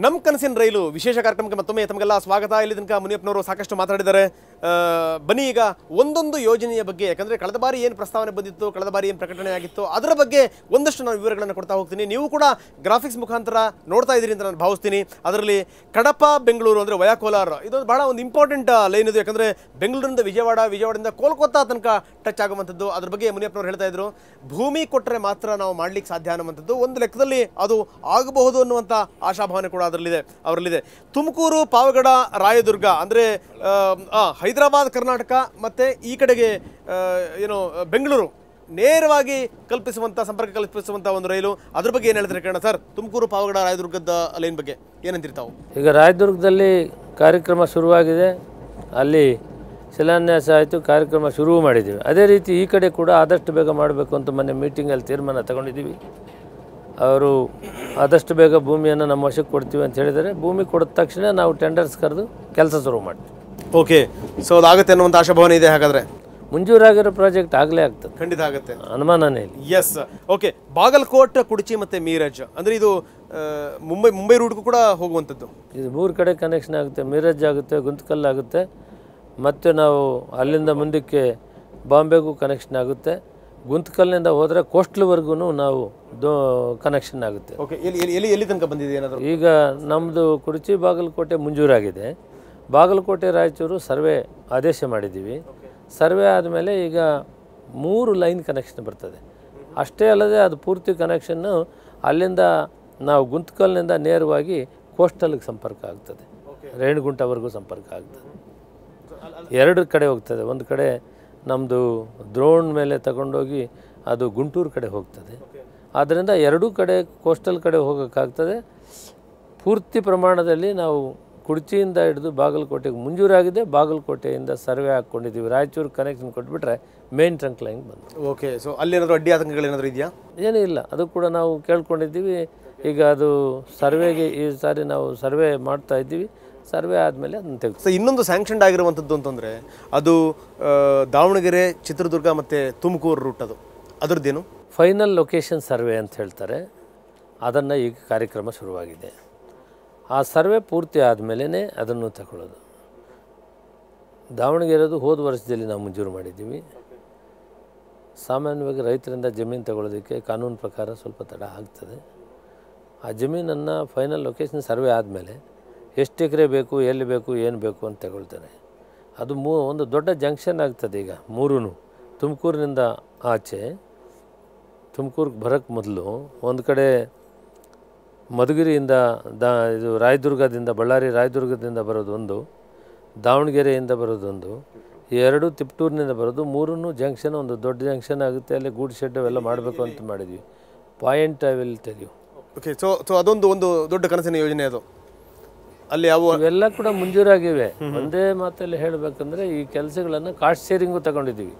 ನಮ್ಮ ಕನಸಿನ ರೈಲು ವಿಶೇಷ ಕಾರ್ಯಕ್ರಮಕ್ಕೆ ಮತ್ತೊಮ್ಮೆ ತಮಗೆಲ್ಲ ಸ್ವಾಗತ. ಇಲ್ಲಿ ತನಕ ಮುನಿಯಪ್ಪನವರು ಸಾಕಷ್ಟು ಮಾತಾಡಿದ್ದಾರೆ. ಬನ್ನಿ ಈಗ ಒಂದೊಂದು ಯೋಜನೆಯ ಬಗ್ಗೆ, ಯಾಕಂದರೆ ಕಳೆದ ಬಾರಿ ಏನು ಪ್ರಸ್ತಾವನೆ ಬಂದಿತ್ತು, ಕಳೆದ ಬಾರಿ ಏನು ಪ್ರಕಟಣೆ ಆಗಿತ್ತು, ಅದರ ಬಗ್ಗೆ ಒಂದಷ್ಟು ನಾನು ವಿವರಗಳನ್ನು ಕೊಡ್ತಾ ಹೋಗ್ತೀನಿ. ನೀವು ಕೂಡ ಗ್ರಾಫಿಕ್ಸ್ ಮುಖಾಂತರ ನೋಡ್ತಾ ಇದ್ದೀರಿ ಅಂತ ನಾನು ಭಾವಿಸ್ತೀನಿ. ಅದರಲ್ಲಿ ಕಡಪ ಬೆಂಗಳೂರು ಅಂದರೆ ವಯಾ ಕೋಲಾರ, ಇದೊಂದು ಬಹಳ ಒಂದು ಇಂಪಾರ್ಟೆಂಟ್ ಲೈನ್ ಇದು. ಯಾಕಂದರೆ ಬೆಂಗಳೂರಿಂದ ವಿಜಯವಾಡ, ವಿಜಯವಾಡದಿಂದ ಕೋಲ್ಕತ್ತಾ ತನಕ ಟಚ್ ಆಗುವಂಥದ್ದು. ಅದ್ರ ಬಗ್ಗೆ ಮುನಿಯಪ್ಪನವರು ಹೇಳ್ತಾ ಇದ್ರು, ಭೂಮಿ ಕೊಟ್ಟರೆ ಮಾತ್ರ ನಾವು ಮಾಡ್ಲಿಕ್ಕೆ ಸಾಧ್ಯ ಅನ್ನುವಂಥದ್ದು. ಒಂದು ಲೆಕ್ಕದಲ್ಲಿ ಅದು ಆಗಬಹುದು ಅನ್ನುವಂಥ ಆಶಾಭಾವನೆ ಕೂಡ ಅವರಲ್ಲಿದೆ. ತುಮಕೂರು, ಪಾವಗಡ, ರಾಯದುರ್ಗ ಅಂದರೆ ಹೈದರಾಬಾದ್ ಕರ್ನಾಟಕ ಮತ್ತು ಈ ಕಡೆಗೆ ಏನು ಬೆಂಗಳೂರು ನೇರವಾಗಿ ಸಂಪರ್ಕ ಕಲ್ಪಿಸುವಂಥ ಒಂದು ರೈಲು. ಅದ್ರ ಬಗ್ಗೆ ಏನು ಹೇಳ್ತಾರೆ ಕೇಳೋಣ ಸರ್. ತುಮಕೂರು, ಪಾವಗಡ, ರಾಯದುರ್ಗದ ಲೈನ್ ಬಗ್ಗೆ ಏನಂತಿರ್ತಾವೆ? ಈಗ ರಾಯದುರ್ಗದಲ್ಲಿ ಕಾರ್ಯಕ್ರಮ ಶುರುವಾಗಿದೆ, ಅಲ್ಲಿ ಶಿಲಾನ್ಯಾಸ ಆಯಿತು, ಕಾರ್ಯಕ್ರಮ ಶುರು ಮಾಡಿದ್ದೀವಿ. ಅದೇ ರೀತಿ ಈ ಕಡೆ ಕೂಡ ಆದಷ್ಟು ಬೇಗ ಮಾಡಬೇಕು ಅಂತ ಮೊನ್ನೆ ಮೀಟಿಂಗಲ್ಲಿ ತೀರ್ಮಾನ ತಗೊಂಡಿದ್ದೀವಿ. ಅವರು ಆದಷ್ಟು ಬೇಗ ಭೂಮಿಯನ್ನು ನಮ್ಮ ವಶಕ್ಕೆ ಕೊಡ್ತೀವಿ ಅಂತ ಹೇಳಿದರೆ, ಭೂಮಿ ಕೊಡಿದ ತಕ್ಷಣ ನಾವು ಟೆಂಡರ್ಸ್ ಕರೆದು ಕೆಲಸ ಶುರು ಮಾಡ್ತೀವಿ. ಓಕೆ, ಸೊ ಅದಾಗುತ್ತೆ ಅನ್ನುವಂಥ ಆಶಾಭಾವನೆ ಇದೆ. ಹಾಗಾದರೆ ಮಂಜೂರಾಗಿರೋ ಪ್ರಾಜೆಕ್ಟ್ ಆಗಲೇ ಆಗ್ತದೆ, ಖಂಡಿತ ಆಗುತ್ತೆ, ಅನುಮಾನನೇ ಇಲ್ಲ. ಎಸ್. ಓಕೆ, ಬಾಗಲಕೋಟ್, ಕುಡಚಿ ಮತ್ತು ಮೀರಜ್ ಅಂದರೆ ಇದು ಮುಂಬೈ ರೂಟ್ಗೂ ಕೂಡ ಹೋಗುವಂಥದ್ದು. ಇದು 3 ಕಡೆ ಕನೆಕ್ಷನ್ ಆಗುತ್ತೆ. ಮೀರಜ್ ಆಗುತ್ತೆ, ಗುಂತಕಲ್ ಆಗುತ್ತೆ, ಮತ್ತು ನಾವು ಅಲ್ಲಿಂದ ಮುಂದಕ್ಕೆ ಬಾಂಬೆಗೂ ಕನೆಕ್ಷನ್ ಆಗುತ್ತೆ. ಗುಂತಕಲ್ನಿಂದ ಹೋದರೆ ಕೋಸ್ಟ್ಲ್ವರೆಗೂ ನಾವು ಕನೆಕ್ಷನ್ ಆಗುತ್ತೆ. ಓಕೆ, ಎಲ್ಲಿ ತನಕ ಬಂದಿದೆ ಏನಾದರೂ? ಈಗ ನಮ್ಮದು ಕುಡಚಿ ಬಾಗಲಕೋಟೆ ಮಂಜೂರಾಗಿದೆ. ಬಾಗಲಕೋಟೆ ರಾಯಚೂರು ಸರ್ವೆ ಆದೇಶ ಮಾಡಿದ್ದೀವಿ. ಸರ್ವೆ ಆದಮೇಲೆ ಈಗ 3 ಲೈನ್ ಕನೆಕ್ಷನ್ ಬರ್ತದೆ. ಅಷ್ಟೇ ಅಲ್ಲದೆ ಅದು ಪೂರ್ತಿ ಕನೆಕ್ಷನ್ನು ಅಲ್ಲಿಂದ ನಾವು ಗುಂತಕಲ್ನಿಂದ ನೇರವಾಗಿ ಕೋಸ್ಟಲ್ಗೆ ಸಂಪರ್ಕ ಆಗ್ತದೆ, ರೇಣಿಗುಂಟವರೆಗೂ ಸಂಪರ್ಕ ಆಗ್ತದೆ. 2 ಕಡೆ ಹೋಗ್ತದೆ. ಒಂದು ಕಡೆ ನಮ್ಮದು ದ್ರೋಣ್ ಮೇಲೆ ತಗೊಂಡೋಗಿ ಅದು ಗುಂಟೂರು ಕಡೆ ಹೋಗ್ತದೆ. ಆದ್ದರಿಂದ 2 ಕಡೆ ಕೋಸ್ಟಲ್ ಕಡೆ ಹೋಗೋಕ್ಕಾಗ್ತದೆ. ಪೂರ್ತಿ ಪ್ರಮಾಣದಲ್ಲಿ ನಾವು ಕುಡಚಿಯಿಂದ ಹಿಡಿದು ಬಾಗಲಕೋಟೆಗೆ ಮಂಜೂರಾಗಿದೆ. ಬಾಗಲಕೋಟೆಯಿಂದ ಸರ್ವೆ ಹಾಕ್ಕೊಂಡಿದ್ದೀವಿ. ರಾಯಚೂರು ಕನೆಕ್ಷನ್ ಕೊಟ್ಬಿಟ್ರೆ ಮೇನ್ ಟ್ರಂಕ್ ಲೈನ್ ಬಂದು. ಓಕೆ, ಸೊ ಅಲ್ಲಿ ಏನಾದರೂ ಅಡ್ಡಿ ಆತಂಕಗಳೇನಾದರೂ ಇದೆಯಾ? ಏನೂ ಇಲ್ಲ, ಅದು ಕೂಡ ನಾವು ಕೇಳ್ಕೊಂಡಿದ್ದೀವಿ. ಈಗ ಅದು ಸರ್ವೆಗೆ ಈ ಸಾರಿ ನಾವು ಸರ್ವೆ ಮಾಡ್ತಾ ಇದ್ದೀವಿ. ಸರ್ವೆ ಆದಮೇಲೆ ಅದನ್ನು ತೆಗೆದು. ಸೊ ಇನ್ನೊಂದು ಸ್ಯಾಂಕ್ಷನ್ಡ್ ಆಗಿರುವಂಥದ್ದು ಅಂತಂದರೆ ಅದು ದಾವಣಗೆರೆ, ಚಿತ್ರದುರ್ಗ ಮತ್ತು ತುಮಕೂರು ರೂಟ್. ಅದರದ್ದೇನು ಫೈನಲ್ ಲೊಕೇಶನ್ ಸರ್ವೆ ಅಂತ ಹೇಳ್ತಾರೆ. ಅದನ್ನು ಈಗ ಕಾರ್ಯಕ್ರಮ ಶುರುವಾಗಿದೆ. ಆ ಸರ್ವೆ ಪೂರ್ತಿ ಆದಮೇಲೆ ಅದನ್ನು ತಗೊಳ್ಳೋದು. ದಾವಣಗೆರೆದು ಹೋದ ವರ್ಷದಲ್ಲಿ ನಾವು ಮಂಜೂರು ಮಾಡಿದ್ದೀವಿ. ಸಾಮಾನ್ಯವಾಗಿ ರೈತರಿಂದ ಜಮೀನು ತಗೊಳ್ಳೋದಕ್ಕೆ ಕಾನೂನು ಪ್ರಕಾರ ಸ್ವಲ್ಪ ತಡ ಆಗ್ತದೆ. ಆ ಜಮೀನನ್ನು ಫೈನಲ್ ಲೊಕೇಶನ್ ಸರ್ವೆ ಆದಮೇಲೆ ಎಷ್ಟು ಎಕರೆ ಬೇಕು, ಎಲ್ಲಿ ಬೇಕು, ಏನು ಬೇಕು ಅಂತ ತಗೊಳ್ತಾರೆ. ಅದು ಒಂದು ದೊಡ್ಡ ಜಂಕ್ಷನ್ ಆಗ್ತದೆ. ಈಗ 3 ತುಮಕೂರಿನಿಂದ ಆಚೆ, ತುಮಕೂರಿಗೆ ಬರೋಕ್ಕೆ ಮೊದಲು ಒಂದು ಕಡೆ ಮಧುಗಿರಿಯಿಂದ ಇದು ರಾಯದುರ್ಗದಿಂದ, ಬಳ್ಳಾರಿ ರಾಯದುರ್ಗದಿಂದ ಬರೋದೊಂದು, ದಾವಣಗೆರೆಯಿಂದ ಬರೋದೊಂದು, 2 ತಿಪ್ಟೂರಿನಿಂದ ಬರೋದು. 3 ಜಂಕ್ಷನ್ ಒಂದು ದೊಡ್ಡ ಜಂಕ್ಷನ್ ಆಗುತ್ತೆ. ಅಲ್ಲಿ ಗೂಡ್ ಶೆಡ್ ಅವೆಲ್ಲ ಮಾಡಬೇಕು ಅಂತ ಮಾಡಿದ್ವಿ. Point I will tell you. Okay, so ಒಂದು ದೊಡ್ಡ ಕನಸಿನ ಯೋಜನೆ ಅದು. ಅಲ್ಲಿ ಯಾವ ಇವೆಲ್ಲ ಕೂಡ ಮಂಜೂರಾಗಿವೆ. ಒಂದೇ ಮಾತಲ್ಲಿ ಹೇಳಬೇಕಂದ್ರೆ ಈ ಕೆಲಸಗಳನ್ನು ಕಾಸ್ಟ್ ಶೇರಿಂಗು ತಗೊಂಡಿದ್ದೀವಿ.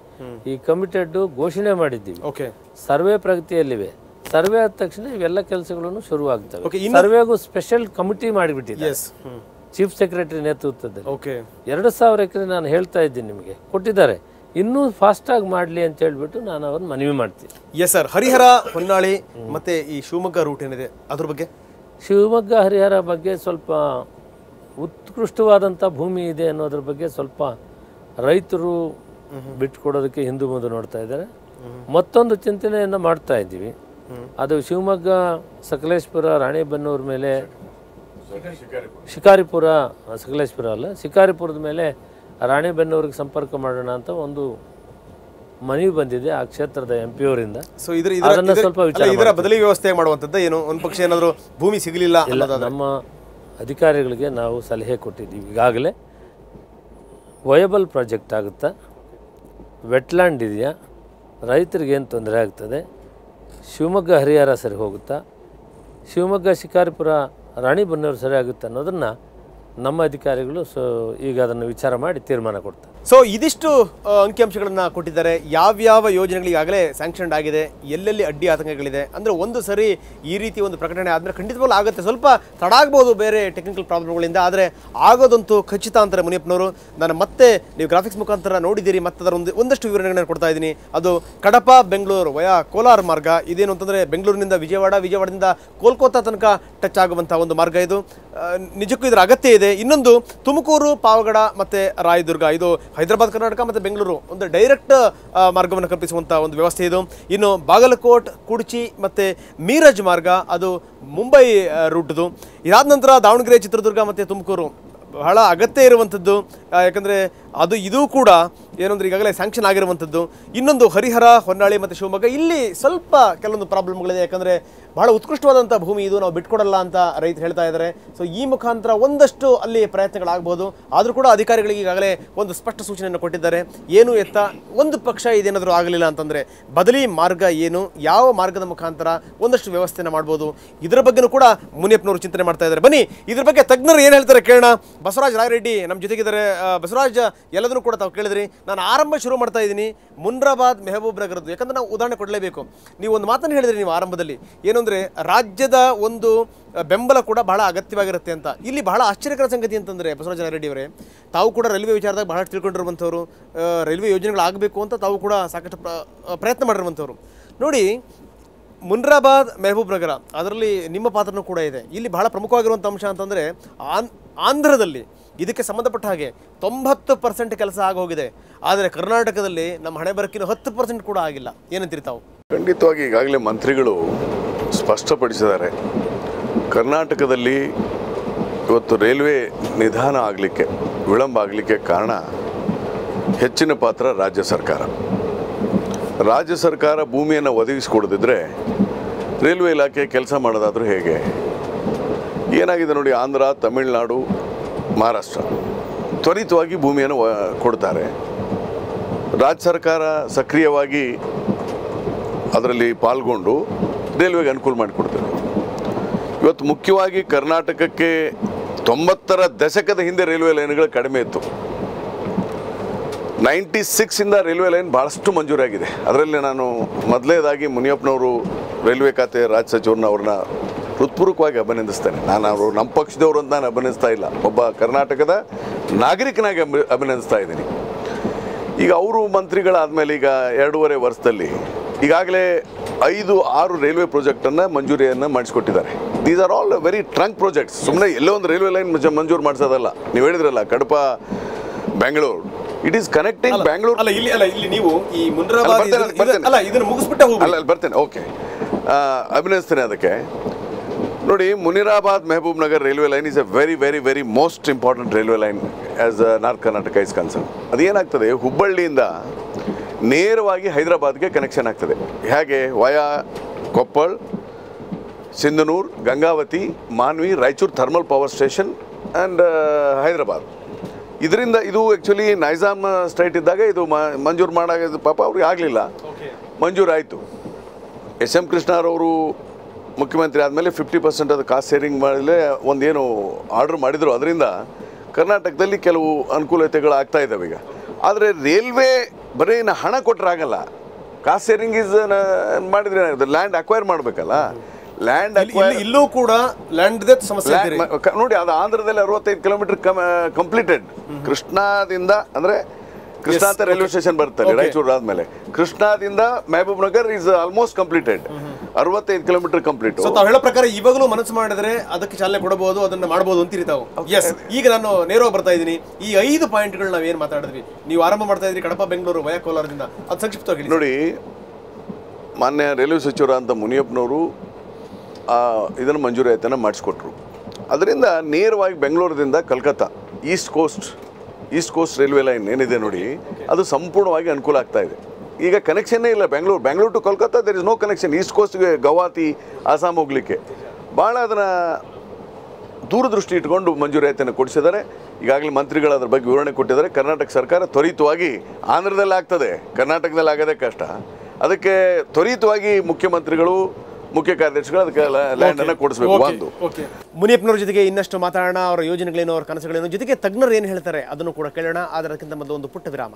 ಈ ಕಮಿಟೆಡ್ ಘೋಷಣೆ ಮಾಡಿದ್ದೀವಿ. Okay, survey ಪ್ರಗತಿಯಲ್ಲಿವೆ. ಸರ್ವೆ ಆದ ತಕ್ಷಣ ಇವೆಲ್ಲ ಕೆಲಸಗಳನ್ನು ಶುರುವಾಗ್ತವೆ. ಸರ್ವೆಗೂ ಸ್ಪೆಷಲ್ ಕಮಿಟಿ ಮಾಡಿಬಿಟ್ಟಿದೆ ಚೀಫ್ ಸೆಕ್ರೆಟರಿ ನೇತೃತ್ವದಲ್ಲಿ. ಓಕೆ, 2000 ಎಕರೆ ನಾನು ಹೇಳ್ತಾ ಇದ್ದೀನಿ ನಿಮಗೆ ಕೊಟ್ಟಿದ್ದಾರೆ. ಇನ್ನೂ ಫಾಸ್ಟಾಗಿ ಮಾಡಲಿ ಅಂತ ಹೇಳ್ಬಿಟ್ಟು ನಾನು ಅವ್ರನ್ನ ಮನವಿ ಮಾಡ್ತೀನಿ. Yes sir. ಹರಿಹರ, ಹೊನ್ನಾಳಿ ಮತ್ತು ಈ ಶಿವಮೊಗ್ಗ ರೂಟ್ ಏನಿದೆ ಅದ್ರ ಬಗ್ಗೆ? ಶಿವಮೊಗ್ಗ, ಹರಿಹರ ಬಗ್ಗೆ ಸ್ವಲ್ಪ ಉತ್ಕೃಷ್ಟವಾದಂಥ ಭೂಮಿ ಇದೆ ಅನ್ನೋದ್ರ ಬಗ್ಗೆ ಸ್ವಲ್ಪ ರೈತರು ಬಿಟ್ಟುಕೊಡೋದಕ್ಕೆ ಹಿಂದೆ ಮುಂದೆ ನೋಡ್ತಾ ಇದ್ದಾರೆ. ಮತ್ತೊಂದು ಚಿಂತನೆಯನ್ನು ಮಾಡ್ತಾ ಇದ್ದೀವಿ. ಅದು ಶಿವಮೊಗ್ಗ, ಸಕಲೇಶ್ಪುರ, ರಾಣೆಬೆನ್ನೂರ ಮೇಲೆ, ಶಿಕಾರಿಪುರ, ಸಕಲೇಶ್ಪುರ ಅಲ್ಲ, ಶಿಕಾರಿಪುರದ ಮೇಲೆ ರಾಣೆಬೆನ್ನೂರಿಗೆ ಸಂಪರ್ಕ ಮಾಡೋಣ ಅಂತ ಒಂದು ಮನವಿ ಬಂದಿದೆ ಆ ಕ್ಷೇತ್ರದ MP ಅವರಿಂದ. ಸೊ ಇದರ ಬದಲಿ ವ್ಯವಸ್ಥೆ ಮಾಡುವಂಥದ್ದು ಏನು? ಒಂದು ಪಕ್ಷ ಏನಾದರೂ ಭೂಮಿ ಸಿಗಲಿಲ್ಲ ಇಲ್ಲ, ನಮ್ಮ ಅಧಿಕಾರಿಗಳಿಗೆ ನಾವು ಸಲಹೆ ಕೊಟ್ಟಿದ್ದೀವಿ. ಈಗಾಗಲೇ ವಯಬಲ್ ಪ್ರಾಜೆಕ್ಟ್ ಆಗುತ್ತಾ, ವೆಟ್ಲ್ಯಾಂಡ್ ಇದೆಯಾ, ರೈತರಿಗೆ ಏನು ತೊಂದರೆ ಆಗ್ತದೆ, ಶಿವಮೊಗ್ಗ ಹರಿಹರ ಸರಿ ಹೋಗುತ್ತಾ, ಶಿವಮೊಗ್ಗ ಶಿಕಾರಿಪುರ ರಾಣಿಬೆನ್ನೂರು ಸರಿ ಆಗುತ್ತೆ ಅನ್ನೋದನ್ನು ನಮ್ಮ ಅಧಿಕಾರಿಗಳು ಈಗ ಅದನ್ನು ವಿಚಾರ ಮಾಡಿ ತೀರ್ಮಾನ ಕೊಡ್ತಾರೆ. ಸೊ ಇದಿಷ್ಟು ಅಂಕಿಅಂಶಗಳನ್ನು ಕೊಟ್ಟಿದ್ದಾರೆ. ಯಾವ್ಯಾವ ಯೋಜನೆಗಳಿಗಾಗಲೇ ಸ್ಯಾಂಕ್ಷನ್ಡ್ ಆಗಿದೆ, ಎಲ್ಲೆಲ್ಲಿ ಅಡ್ಡಿ ಆತಂಕಗಳಿದೆ ಅಂದರೆ ಒಂದು ಸರಿ ಈ ರೀತಿ ಒಂದು ಪ್ರಕಟಣೆ ಆದಮೇಲೆ ಖಂಡಿತವಾಗ್ಲೂ ಆಗುತ್ತೆ. ಸ್ವಲ್ಪ ತಡ ಆಗ್ಬೋದು ಬೇರೆ ಟೆಕ್ನಿಕಲ್ ಪ್ರಾಬ್ಲಮ್ಗಳಿಂದ, ಆದರೆ ಆಗೋದಂತೂ ಖಚಿತ ಅಂತಾರೆ ಮುನಿಯಪ್ಪನವರು. ನಾನು ಮತ್ತೆ ನೀವು ಗ್ರಾಫಿಕ್ಸ್ ಮುಖಾಂತರ ನೋಡಿದ್ದೀರಿ, ಮತ್ತೆ ಅದರ ಒಂದಷ್ಟು ವಿವರಣೆಗಳನ್ನು ಕೊಡ್ತಾ ಇದ್ದೀನಿ. ಅದು ಕಡಪ ಬೆಂಗಳೂರು ವಯಾ ಕೋಲಾರ ಮಾರ್ಗ. ಇದೇನು ಅಂತಂದರೆ ಬೆಂಗಳೂರಿನಿಂದ ವಿಜಯವಾಡ, ವಿಜಯವಾಡದಿಂದ ಕೋಲ್ಕತ್ತಾ ತನಕ ಟಚ್ ಆಗುವಂಥ ಒಂದು ಮಾರ್ಗ ಇದು. ನಿಜಕ್ಕೂ ಇದರ ಅಗತ್ಯ ಇದೆ. ಇನ್ನೊಂದು ತುಮಕೂರು, ಪಾವಗಡ ಮತ್ತು ರಾಯದುರ್ಗ, ಇದು ಹೈದರಾಬಾದ್ ಕರ್ನಾಟಕ ಮತ್ತು ಬೆಂಗಳೂರು ಒಂದು ಡೈರೆಕ್ಟ್ ಮಾರ್ಗವನ್ನು ಕಲ್ಪಿಸುವಂಥ ಒಂದು ವ್ಯವಸ್ಥೆ ಇದು. ಇನ್ನು ಬಾಗಲಕೋಟ್, ಕುಡ್ಚಿ ಮತ್ತು ಮೀರಜ್ ಮಾರ್ಗ, ಅದು ಮುಂಬೈ ರೂಟ್ದು. ಇದಾದ ನಂತರ ದಾವಣಗೆರೆ, ಚಿತ್ರದುರ್ಗ ಮತ್ತು ತುಮಕೂರು ಬಹಳ ಅಗತ್ಯ ಇರುವಂಥದ್ದು. ಯಾಕಂದರೆ ಇದು ಕೂಡ ಏನಂದ್ರೆ ಈಗಾಗಲೇ ಸ್ಯಾಂಕ್ಷನ್ ಆಗಿರುವಂಥದ್ದು. ಇನ್ನೊಂದು ಹರಿಹರ, ಹೊನ್ನಾಳಿ ಮತ್ತು ಶಿವಮೊಗ್ಗ, ಇಲ್ಲಿ ಸ್ವಲ್ಪ ಕೆಲವೊಂದು ಪ್ರಾಬ್ಲಮ್ಗಳಿದೆ. ಯಾಕಂದರೆ ಬಹಳ ಉತ್ಕೃಷ್ಟವಾದಂಥ ಭೂಮಿ ಇದು, ನಾವು ಬಿಟ್ಕೊಡಲ್ಲ ಅಂತ ರೈತರು ಹೇಳ್ತಾ ಇದ್ದಾರೆ. ಸೊ ಈ ಮುಖಾಂತರ ಒಂದಷ್ಟು ಅಲ್ಲಿ ಪ್ರಯತ್ನಗಳಾಗ್ಬೋದು. ಆದರೂ ಕೂಡ ಅಧಿಕಾರಿಗಳಿಗೆ ಈಗಾಗಲೇ ಒಂದು ಸ್ಪಷ್ಟ ಸೂಚನೆಯನ್ನು ಕೊಟ್ಟಿದ್ದಾರೆ. ಏನು ಎತ್ತ ಒಂದು ಪಕ್ಷ ಇದೇನಾದರೂ ಆಗಲಿಲ್ಲ ಅಂತಂದರೆ ಬದಲಿ ಮಾರ್ಗ ಏನು, ಯಾವ ಮಾರ್ಗದ ಮುಖಾಂತರ ಒಂದಷ್ಟು ವ್ಯವಸ್ಥೆಯನ್ನು ಮಾಡ್ಬೋದು, ಇದರ ಬಗ್ಗೆನೂ ಕೂಡ ಮುನಿಯಪ್ಪನವರು ಚಿಂತನೆ ಮಾಡ್ತಾ ಇದ್ದಾರೆ. ಬನ್ನಿ ಇದ್ರ ಬಗ್ಗೆ ತಜ್ಞರು ಏನು ಹೇಳ್ತಾರೆ ಕೇಳೋಣ. ಬಸವರಾಜ್ ರಾಯರೆಡ್ಡಿ ನಮ್ಮ ಜೊತೆಗಿದ್ದಾರೆ. ಬಸವರಾಜ್, ಎಲ್ಲದನ್ನೂ ಕೂಡ ತಾವು ಕೇಳಿದ್ರಿ. ನಾನು ಆರಂಭ ಶುರು ಮಾಡ್ತಾ ಇದ್ದೀನಿ ಮುನ್ರಾಬಾದ್, ಮೆಹಬೂಬ್ ನಗರದ್ದು. ಯಾಕಂದರೆ ನಾವು ಉದಾಹರಣೆ ಕೊಡಲೇಬೇಕು. ನೀವು ಒಂದು ಮಾತನ್ನು ಹೇಳಿದ್ರಿ ನೀವು ಆರಂಭದಲ್ಲಿ, ಏನು ಅಂದರೆ ರಾಜ್ಯದ ಒಂದು ಬೆಂಬಲ ಕೂಡ ಬಹಳ ಅಗತ್ಯವಾಗಿರುತ್ತೆ ಅಂತ. ಇಲ್ಲಿ ಬಹಳ ಆಶ್ಚರ್ಯಕರ ಸಂಗತಿ ಅಂತಂದರೆ ಬಸವರಾಜ ರೆಡ್ಡಿ ಅವರೇ, ತಾವು ಕೂಡ ರೈಲ್ವೆ ವಿಚಾರದಾಗ ಬಹಳಷ್ಟು ತಿಳ್ಕೊಂಡಿರುವಂಥವ್ರು, ರೈಲ್ವೆ ಯೋಜನೆಗಳಾಗಬೇಕು ಅಂತ ತಾವು ಕೂಡ ಸಾಕಷ್ಟು ಪ್ರಯತ್ನ ಮಾಡಿರುವಂಥವ್ರು. ನೋಡಿ, ಮುನ್ರಾಬಾದ್, ಮೆಹಬೂಬ್ ನಗರ, ಅದರಲ್ಲಿ ನಿಮ್ಮ ಪಾತ್ರನೂ ಕೂಡ ಇದೆ. ಇಲ್ಲಿ ಬಹಳ ಪ್ರಮುಖವಾಗಿರುವಂಥ ಅಂಶ ಅಂತಂದರೆ ಆಂಧ್ರದಲ್ಲಿ ಇದಕ್ಕೆ ಸಂಬಂಧಪಟ್ಟ ಹಾಗೆ 90% ಕೆಲಸ ಆಗೋಗಿದೆ. ಆದರೆ ಕರ್ನಾಟಕದಲ್ಲಿ ನಮ್ಮ ಹಣೆ ಬರಕಿನ 10% ಕೂಡ ಆಗಿಲ್ಲ. ಏನಂತೀರಿ ತಾವು? ಖಂಡಿತವಾಗಿ ಈಗಾಗಲೇ ಮಂತ್ರಿಗಳು ಸ್ಪಷ್ಟಪಡಿಸಿದ್ದಾರೆ. ಕರ್ನಾಟಕದಲ್ಲಿ ಇವತ್ತು ರೈಲ್ವೆ ನಿಧಾನ ಆಗಲಿಕ್ಕೆ, ವಿಳಂಬ ಆಗಲಿಕ್ಕೆ ಕಾರಣ ಹೆಚ್ಚಿನ ಪಾತ್ರ ರಾಜ್ಯ ಸರ್ಕಾರ. ರಾಜ್ಯ ಸರ್ಕಾರ ಭೂಮಿಯನ್ನು ಒದಗಿಸಿಕೊಡದಿದ್ದರೆ ರೈಲ್ವೆ ಇಲಾಖೆ ಕೆಲಸ ಮಾಡೋದಾದರೂ ಹೇಗೆ? ಏನಾಗಿದೆ ನೋಡಿ, ಆಂಧ್ರ, ತಮಿಳುನಾಡು, ಮಹಾರಾಷ್ಟ್ರ ತ್ವರಿತವಾಗಿ ಭೂಮಿಯನ್ನು ಕೊಡ್ತಾರೆ. ರಾಜ್ಯ ಸರ್ಕಾರ ಸಕ್ರಿಯವಾಗಿ ಅದರಲ್ಲಿ ಪಾಲ್ಗೊಂಡು ರೈಲ್ವೆಗೆ ಅನುಕೂಲ ಮಾಡಿಕೊಡ್ತಾರೆ. ಇವತ್ತು ಮುಖ್ಯವಾಗಿ ಕರ್ನಾಟಕಕ್ಕೆ 90ರ ದಶಕದ ಹಿಂದೆ ರೈಲ್ವೆ ಲೈನ್ಗಳು ಕಡಿಮೆ ಇತ್ತು. 96ಇಂದ ರೈಲ್ವೆ ಲೈನ್ ಭಾಳಷ್ಟು ಮಂಜೂರಾಗಿದೆ. ಅದರಲ್ಲಿ ನಾನು ಮೊದಲನೇದಾಗಿ ಮುನಿಯಪ್ಪನವರು ರೈಲ್ವೆ ಖಾತೆ ರಾಜ್ಯ ಸಚಿವರನ್ನ ಅವ್ರನ್ನ ಹೃತ್ಪೂರ್ವಕವಾಗಿ ಅಭಿನಂದಿಸ್ತೇನೆ. ನಾನು ನಮ್ಮ ಪಕ್ಷದವರು ಅಂತ ನಾನು ಅಭಿನಂದಿಸ್ತಾ ಇಲ್ಲ, ಒಬ್ಬ ಕರ್ನಾಟಕದ ನಾಗರಿಕನಾಗಿ ಅಭಿನಂದಿಸ್ತಾ ಇದ್ದೀನಿ. ಈಗ ಅವರು ಮಂತ್ರಿಗಳಾದಮೇಲೆ ಈಗ 2.5 ವರ್ಷದಲ್ಲಿ ಈಗಾಗಲೇ 5-6 ರೈಲ್ವೆ ಪ್ರಾಜೆಕ್ಟನ್ನು ಮಂಜೂರಿಯನ್ನು ಮಾಡಿಸ್ಕೊಟ್ಟಿದ್ದಾರೆ. These are all very trunk projects. ಸುಮ್ಮನೆ ಎಲ್ಲೋ ಒಂದು ರೈಲ್ವೆ ಲೈನ್ ಮಂಜೂರು ಮಾಡಿಸೋದಲ್ಲ. ನೀವು ಹೇಳಿದ್ರಲ್ಲ Kadapa Bengaluru, it is connecting Bengaluru. ಇಲ್ಲಿ ನೀವು ಈ ಮುನ್ರಾಬಾದ್ ಇದನ್ನು ಮುಗಿಸ್ಬಿಟ್ಟು ಅಲ್ಲಿ ಬರ್ತೇನೆ. ಓಕೆ, ಅಭಿನಂದಿಸ್ತೇನೆ ಅದಕ್ಕೆ. ನೋಡಿ, Munirabad Mehboob Nagar railway line is a very very very most important railway line as north Karnataka is concern. ಅದೇನಾಗ್ತದೆ, ಹುಬ್ಬಳ್ಳಿಯಿಂದ ನೇರವಾಗಿ ಹೈದರಾಬಾದ್ಗೆ ಕನೆಕ್ಷನ್ ಆಗ್ತದೆ. ಹೇಗೆ? Via Koppal, Sindhanur, Gangavathi, Manvi, Raichur thermal power station and Hyderabad. ಇದರಿಂದ ಇದು ಆ್ಯಕ್ಚುಲಿ ನೈಜಾಮ್ ಸ್ಟೇಟ್ ಇದ್ದಾಗ ಇದು ಮಂಜೂರು ಮಾಡೋದು ಪಾಪ ಅವ್ರಿಗೆ ಆಗಲಿಲ್ಲ, ಮಂಜೂರಾಯಿತು. ಎಸ್.ಎಂ. ಕೃಷ್ಣರವರು ಮುಖ್ಯಮಂತ್ರಿ ಆದಮೇಲೆ 50% ಅದು ಕಾಸ್ಟ್ ಶೇರಿಂಗ್ ಮಾಡಲೇ ಒಂದೇನು ಆರ್ಡ್ರ್ ಮಾಡಿದರು. ಅದರಿಂದ ಕರ್ನಾಟಕದಲ್ಲಿ ಕೆಲವು ಅನುಕೂಲತೆಗಳು ಆಗ್ತಾ ಇದ್ದಾವೆ ಈಗ. ಆದರೆ ರೈಲ್ವೆ ಬರೀ ಹಣ ಕೊಟ್ಟರೆ ಆಗಲ್ಲ. ಕಾಸ್ಟ್ ಶೇರಿಂಗ್ ಈಸ್ ಮಾಡಿದ್ರೆ ಏನಾಗುತ್ತೆ, ಲ್ಯಾಂಡ್ ಅಕ್ವೈರ್ ಮಾಡಬೇಕಲ್ಲ. ಲ್ಯಾಂಡ್ ಇಲ್ಲೂ ಕೂಡ ಲ್ಯಾಂಡ್ ಸಮಸ್ಯೆ ನೋಡಿ. ಅದು ಆಂಧ್ರದಲ್ಲಿ 65 ಕಿಲೋಮೀಟರ್ ಕಂಪ್ಲೀಟೆಡ್. ಕೃಷ್ಣಾದಿಂದ ಅಂದರೆ ಕೃಷ್ಣಾ ಅಂತ ರೈಲ್ವೆ ಸ್ಟೇಷನ್ ಬರ್ತದೆ ರಾಯಚೂರು ಆದಮೇಲೆ. ಕೃಷ್ಣಾದಿಂದ Mehboob Nagar is almost completed, 65 kilometre complete. ತಾವು ಹೇಳೋ ಪ್ರಕಾರ ಇವಾಗಲೂ ಮನಸ್ಸು ಮಾಡಿದ್ರೆ ಅದಕ್ಕೆ ಚಾಲನೆ ಕೊಡಬಹುದು, ಅದನ್ನ ಮಾಡಬಹುದು ಅಂತೀರಿ ತಾವು? ಎಸ್. ಈಗ ನಾನು ನೇರವಾಗಿ ಬರ್ತಾ ಇದ್ದೀನಿ. ಈ 5 ಪಾಯಿಂಟ್ಗಳು ನಾವೇನು ಮಾತಾಡಿದ್ವಿ, ನೀವು ಆರಂಭ ಮಾಡ್ತಾ ಇದ್ರಿ ಕಡಪ ಬೆಂಗಳೂರು ವಯಾ ಕೋಲಾರದಿಂದ, ಅದು ಸಂಕ್ಷಿಪ್ತವಾಗಿ ನೋಡಿ. ಮಾನ್ಯ ರೈಲ್ವೆ ಸಚಿವರಾದಂಥ ಮುನಿಯಪ್ಪನವರು ಇದನ್ನು ಮಂಜೂರಾತಿಯನ್ನು ಮಾಡಿಸ್ಕೊಟ್ರು. ಅದರಿಂದ ನೇರವಾಗಿ ಬೆಂಗಳೂರಿನಿಂದ Calcutta east coast railway line ಏನಿದೆ ನೋಡಿ, ಅದು ಸಂಪೂರ್ಣವಾಗಿ ಅನುಕೂಲ ಆಗ್ತಾ ಇದೆ. ಈಗ ಕನೆಕ್ಷನ್ನೇ ಇಲ್ಲ. Bengaluru to Kolkata there is no connection. East ಕೋಸ್ಟ್ಗೆ ಗೌಹಾತಿ, ಆಸಾಮ್ ಹೋಗಲಿಕ್ಕೆ ಭಾಳ ಅದನ್ನು ದೂರದೃಷ್ಟಿ ಇಟ್ಕೊಂಡು ಮಂಜೂರಾತಿಯನ್ನು ಕೊಡಿಸಿದ್ದಾರೆ. ಈಗಾಗಲೇ ಮಂತ್ರಿಗಳು ಅದ್ರ ಬಗ್ಗೆ ವಿವರಣೆ ಕೊಟ್ಟಿದ್ದಾರೆ. ಕರ್ನಾಟಕ ಸರ್ಕಾರ ತ್ವರಿತವಾಗಿ, ಆಂಧ್ರದಲ್ಲಿ ಆಗ್ತದೆ, ಕರ್ನಾಟಕದಲ್ಲಿ ಆಗೋದೇ ಕಷ್ಟ. ಅದಕ್ಕೆ ತ್ವರಿತವಾಗಿ ಮುಖ್ಯಮಂತ್ರಿಗಳು ಮುಖ್ಯ ಕಾರ್ಯದರ್ಶಿಗಳು ಅದಕ್ಕೆ ಲ್ಯಾಂಡನ್ನು ಕೊಡಿಸ್ಬೇಕು. ಒಂದು ಮುನಿಯಪ್ಪನವ್ರ ಜೊತೆಗೆ ಇನ್ನಷ್ಟು ಮಾತಾಡೋಣ, ಅವರ ಯೋಜನೆಗಳೇನು, ಅವರ ಕನಸುಗಳೇನು, ಜೊತೆಗೆ ತಜ್ಞರು ಏನು ಹೇಳ್ತಾರೆ ಅದನ್ನು ಕೂಡ ಕೇಳೋಣ. ಅದಕ್ಕಿಂತ ಮೊದಲು ಒಂದು ಪುಟ್ಟ ವಿರಾಮ.